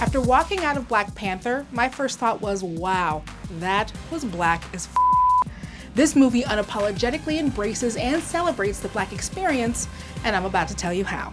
After walking out of Black Panther, my first thought was, wow, that was black as f***. This movie unapologetically embraces and celebrates the black experience, and I'm about to tell you how.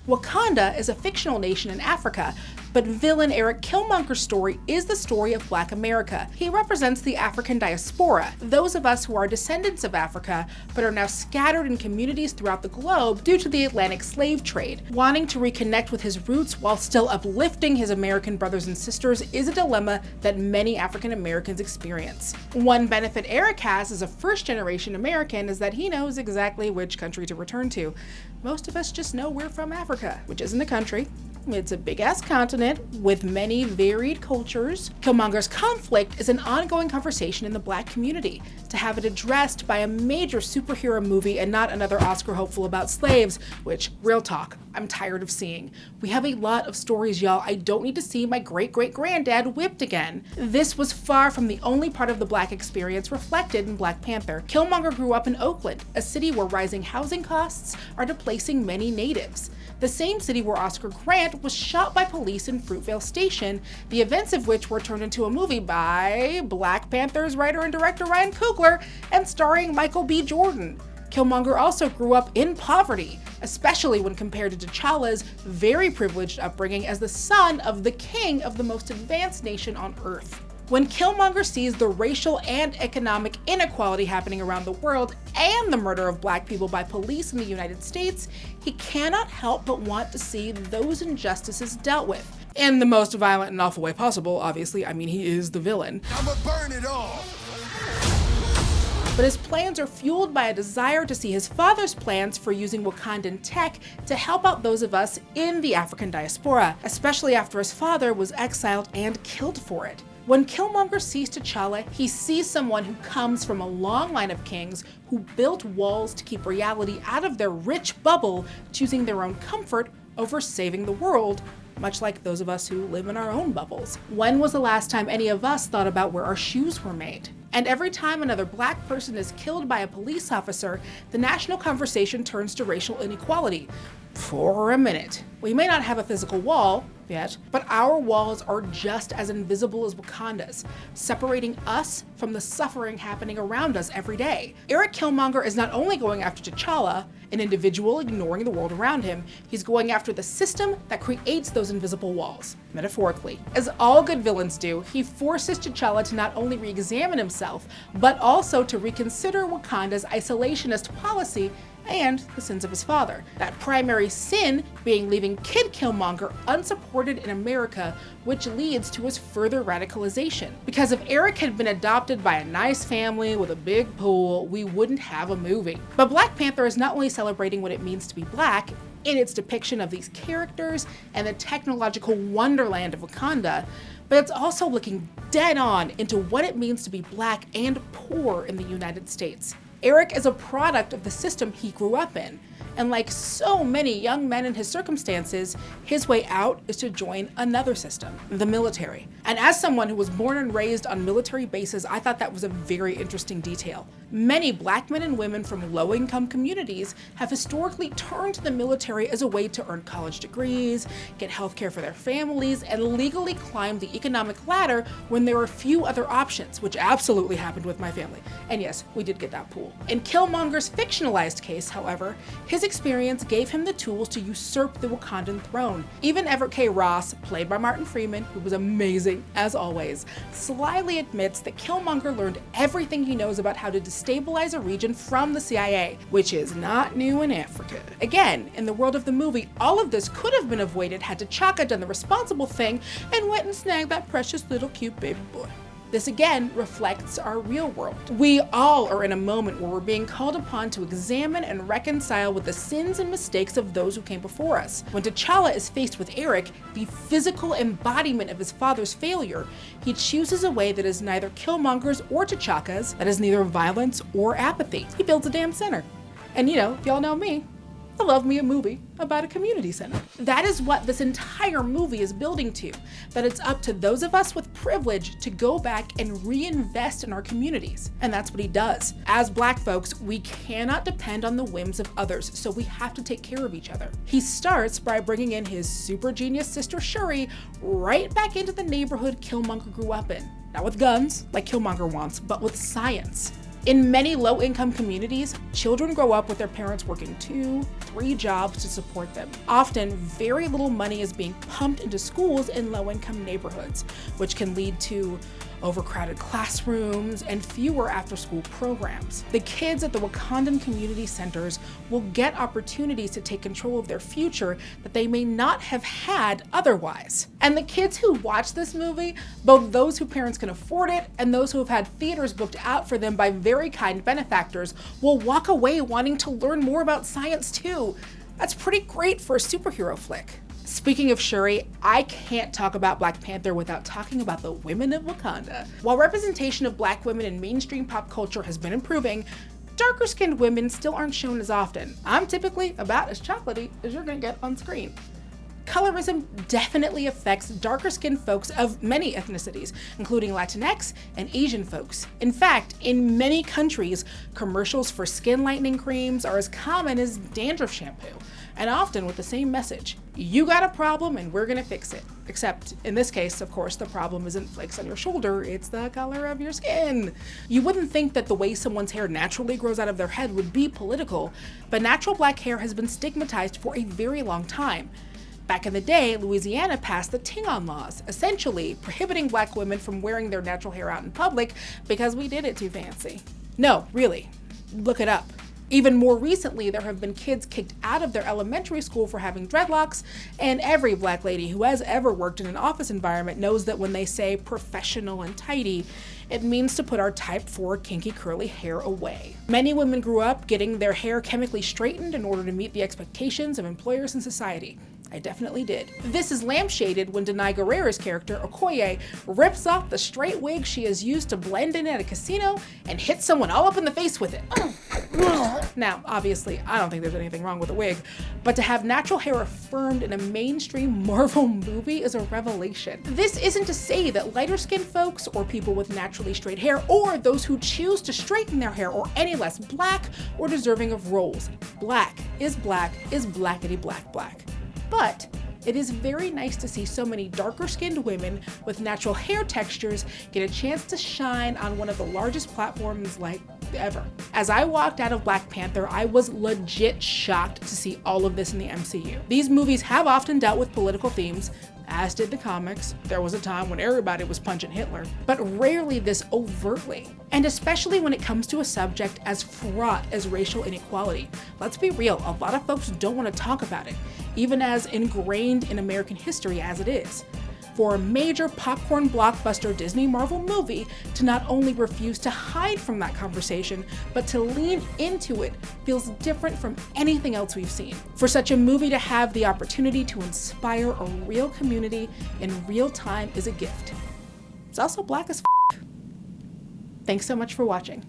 Wakanda is a fictional nation in Africa, but villain Eric Killmonger's story is the story of Black America. He represents the African diaspora, those of us who are descendants of Africa, but are now scattered in communities throughout the globe due to the Atlantic slave trade. Wanting to reconnect with his roots while still uplifting his American brothers and sisters is a dilemma that many African Americans experience. One benefit Eric has as a first-generation American is that he knows exactly which country to return to. Most of us just know we're from Africa, which isn't a country. It's a big-ass continent with many varied cultures. Killmonger's conflict is an ongoing conversation in the black community. To have it addressed by a major superhero movie and not another Oscar hopeful about slaves, which, real talk, I'm tired of seeing. We have a lot of stories, y'all. I don't need to see my great-great-granddad whipped again. This was far from the only part of the black experience reflected in Black Panther. Killmonger grew up in Oakland, a city where rising housing costs are displacing many natives. The same city where Oscar Grant was shot by police in Fruitvale Station, the events of which were turned into a movie by Black Panther's writer and director Ryan Coogler and starring Michael B. Jordan. Killmonger also grew up in poverty, especially when compared to T'Challa's very privileged upbringing as the son of the king of the most advanced nation on Earth. When Killmonger sees the racial and economic inequality happening around the world and the murder of black people by police in the United States, he cannot help but want to see those injustices dealt with. In the most violent and awful way possible, obviously. I mean, he is the villain. I'ma burn it all! But his plans are fueled by a desire to see his father's plans for using Wakandan tech to help out those of us in the African diaspora, especially after his father was exiled and killed for it. When Killmonger sees T'Challa, he sees someone who comes from a long line of kings who built walls to keep reality out of their rich bubble, choosing their own comfort over saving the world, much like those of us who live in our own bubbles. When was the last time any of us thought about where our shoes were made? And every time another black person is killed by a police officer, the national conversation turns to racial inequality. For a minute. We may not have a physical wall yet, but our walls are just as invisible as Wakanda's, separating us from the suffering happening around us every day. Eric Killmonger is not only going after T'Challa, an individual ignoring the world around him, he's going after the system that creates those invisible walls, metaphorically. As all good villains do, he forces T'Challa to not only re-examine himself, but also to reconsider Wakanda's isolationist policy and the sins of his father. That primary sin being leaving Kid Killmonger unsupported in America, which leads to his further radicalization. Because if Eric had been adopted by a nice family with a big pool, we wouldn't have a movie. But Black Panther is not only celebrating what it means to be black in its depiction of these characters and the technological wonderland of Wakanda, but it's also looking dead on into what it means to be black and poor in the United States. Eric is a product of the system he grew up in, and like so many young men in his circumstances, his way out is to join another system, the military. And as someone who was born and raised on military bases, I thought that was a very interesting detail. Many black men and women from low-income communities have historically turned to the military as a way to earn college degrees, get healthcare for their families, and legally climb the economic ladder when there are few other options, which absolutely happened with my family. And yes, we did get that pool. In Killmonger's fictionalized case, however, his experience gave him the tools to usurp the Wakandan throne. Even Everett K. Ross, played by Martin Freeman, who was amazing as always, slyly admits that Killmonger learned everything he knows about how to destabilize a region from the CIA, which is not new in Africa. Again, in the world of the movie, all of this could have been avoided had T'Chaka done the responsible thing and went and snagged that precious little cute baby boy. This again reflects our real world. We all are in a moment where we're being called upon to examine and reconcile with the sins and mistakes of those who came before us. When T'Challa is faced with Eric, the physical embodiment of his father's failure, he chooses a way that is neither Killmonger's or T'Chaka's, that is neither violence or apathy. He builds a damn center. And you know, y'all know me. I love me a movie about a community center. That is what this entire movie is building to, that it's up to those of us with privilege to go back and reinvest in our communities. And that's what he does. As Black folks, we cannot depend on the whims of others, so we have to take care of each other. He starts by bringing in his super genius sister Shuri right back into the neighborhood Killmonger grew up in. Not with guns, like Killmonger wants, but with science. In many low-income communities, children grow up with their parents working 2-3 jobs to support them. Often, very little money is being pumped into schools in low-income neighborhoods, which can lead to overcrowded classrooms and fewer after-school programs. The kids at the Wakandan community centers will get opportunities to take control of their future that they may not have had otherwise. And the kids who watch this movie, both those whose parents can afford it and those who have had theaters booked out for them by very kind benefactors, will walk away wanting to learn more about science too. That's pretty great for a superhero flick. Speaking of Shuri, I can't talk about Black Panther without talking about the women of Wakanda. While representation of Black women in mainstream pop culture has been improving, darker-skinned women still aren't shown as often. I'm typically about as chocolatey as you're gonna get on screen. Colorism definitely affects darker-skinned folks of many ethnicities, including Latinx and Asian folks. In fact, in many countries, commercials for skin lightening creams are as common as dandruff shampoo, and often with the same message: you got a problem and we're gonna fix it. Except in this case, of course, the problem isn't flakes on your shoulder, it's the color of your skin. You wouldn't think that the way someone's hair naturally grows out of their head would be political, but natural black hair has been stigmatized for a very long time. Back in the day, Louisiana passed the Ting-On laws, essentially prohibiting Black women from wearing their natural hair out in public because we did it too fancy. No, really, look it up. Even more recently, there have been kids kicked out of their elementary school for having dreadlocks, and every Black lady who has ever worked in an office environment knows that when they say professional and tidy, it means to put our type 4 kinky curly hair away. Many women grew up getting their hair chemically straightened in order to meet the expectations of employers and society. I definitely did. This is lampshaded when Denai Guerrera's character, Okoye, rips off the straight wig she has used to blend in at a casino and hits someone all up in the face with it. Now, obviously, I don't think there's anything wrong with a wig, but to have natural hair affirmed in a mainstream Marvel movie is a revelation. This isn't to say that lighter-skinned folks or people with naturally straight hair or those who choose to straighten their hair are any less Black or deserving of roles. Black is blackity black black. But it is very nice to see so many darker-skinned women with natural hair textures get a chance to shine on one of the largest platforms like ever. As I walked out of Black Panther, I was legit shocked to see all of this in the MCU. These movies have often dealt with political themes, as did the comics. There was a time when everybody was punching Hitler, but rarely this overtly. And especially when it comes to a subject as fraught as racial inequality. Let's be real, a lot of folks don't want to talk about it, even as ingrained in American history as it is. For a major popcorn blockbuster Disney Marvel movie to not only refuse to hide from that conversation, but to lean into it feels different from anything else we've seen. For such a movie to have the opportunity to inspire a real community in real time is a gift. It's also Black as f***. Thanks so much for watching.